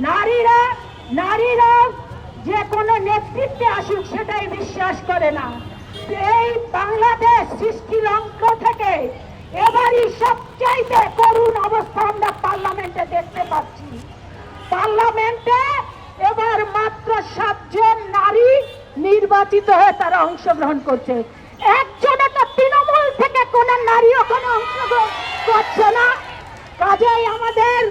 নারীরা নারীরা যে কোনো নেতৃত্বে আসুক সেটাই বিশ্বাস করে না। এই বাংলাদেশ সৃষ্টির অঙ্ক থেকে এবারই সবচাইতে করুণ অবস্থা আমরা পার্লামেন্টে দেখতে পাচ্ছি। পার্লামেন্টে এবার মাত্র 7 জন নারী নির্বাচিত হয়ে তারা অংশগ্রহণ করছে। একজনও তো তৃণমূল থেকে কোন নারীও কোনো অংশগ্রহণ করছে না। কাজেই আমাদের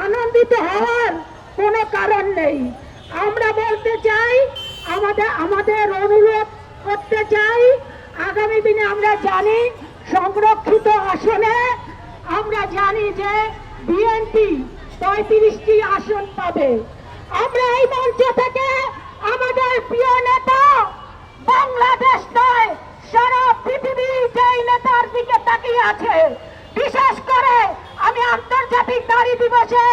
আনন্দিত হওয়ার কোনো কারণ নেই। আমরা বলতে চাই, আমাদের অনুরোধ করতে চাই, আগামী দিনে আমরা জানি সংরক্ষিত আসনে আমরা জানি যে বিএনপি 35টি আসন পাবে। আমরা এই মঞ্চ থেকে আমাদের প্রিয় নেতা, বাংলাদেশ নয় সারা পৃথিবী যেই নেতার দিকে তাকিয়ে আছে, বিশেষ করে আমি আন্তর্জাতিক নারী দিবসে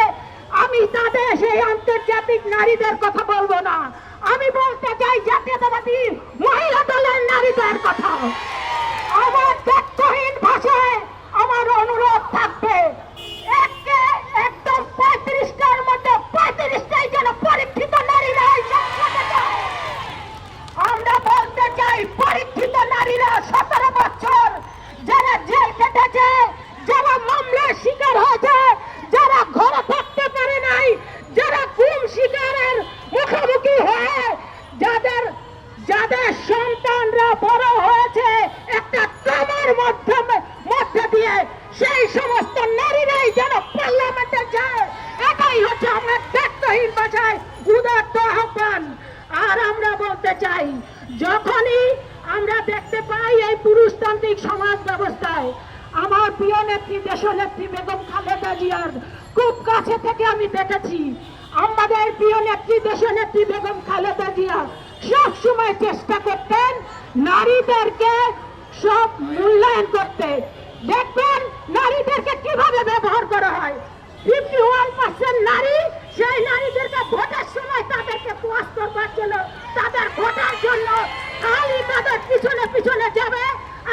আমি তাদের সেই আন্তর্জাতিক নারীদের কথা বলবো না, আমি বলতে চাই জাতীয়তাবাদী মহিলা দলের নারীদের কথা। আমার ব্যর্থহীন ভাষায় আমার অনুরোধ থাকবে, একদম 35টার মধ্যে 35টাই যেন পরীক্ষিত নারীরা আমরা বলতে চাই, পরীক্ষিত নারীরা 17 বছর যারা জেল কেটেছে, যারা মামলার শিকার হয়েছে, যারা ঘরে থাকতে পারে নাই, যারা গুম শিকারের মুখোমুখি হয়ে যাদের সন্তানরা বড় হয়েছে একটা ট্রমার মধ্যে দিয়ে, সেই সমস্ত নারীরাই যেন পার্লামেন্টে যায়। এটাই হচ্ছে আমার ব্যর্থহীন ভাষায় উদাত্ত আহ্বান। আর আমরা বলতে চাই, যখনই আমরা দেখতে পাই এই পুরুষতান্ত্রিক সমাজ ব্যবস্থায় আমার প্রিয় নেত্রী দেশনেত্রী বেগম খালেদা জিয়ার খুব কাছে থেকে আমি দেখেছি, আমাদের প্রিয় নেত্রী দেশনেত্রী বেগম খালেদা জিয়া সব সময় চেষ্টা করতেন নারীদেরকে সব মূল্যায়ন করতে। দেখবেন নারীদেরকে কিভাবে ব্যবহার করা হয়। 51% নারী, সেই নারীদেরকে ভোটের সময় তাদেরকে প্রয়াস করবার জন্য, তাদের ভোটার জন্য খালি তাদের পিছনে পিছনে যাবে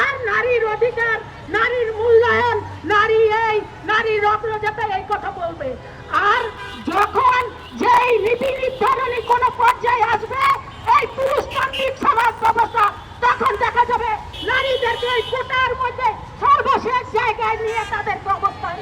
আর নারীর অধিকার, নারীর মূল্যায়ন, নারীর অগ্রযাত্রা এই কথা বলবে। আর যখন যেই নীতি নির্ধারণী কোনো পর্যায়ে আসবে এই পুরুষতান্ত্রিক সমাজ ব্যবস্থা, তখন দেখা যাবে নারীদেরকে এই কোটার মধ্যে সর্বশেষ জায়গায় নিয়ে তাদেরকে অবস্থান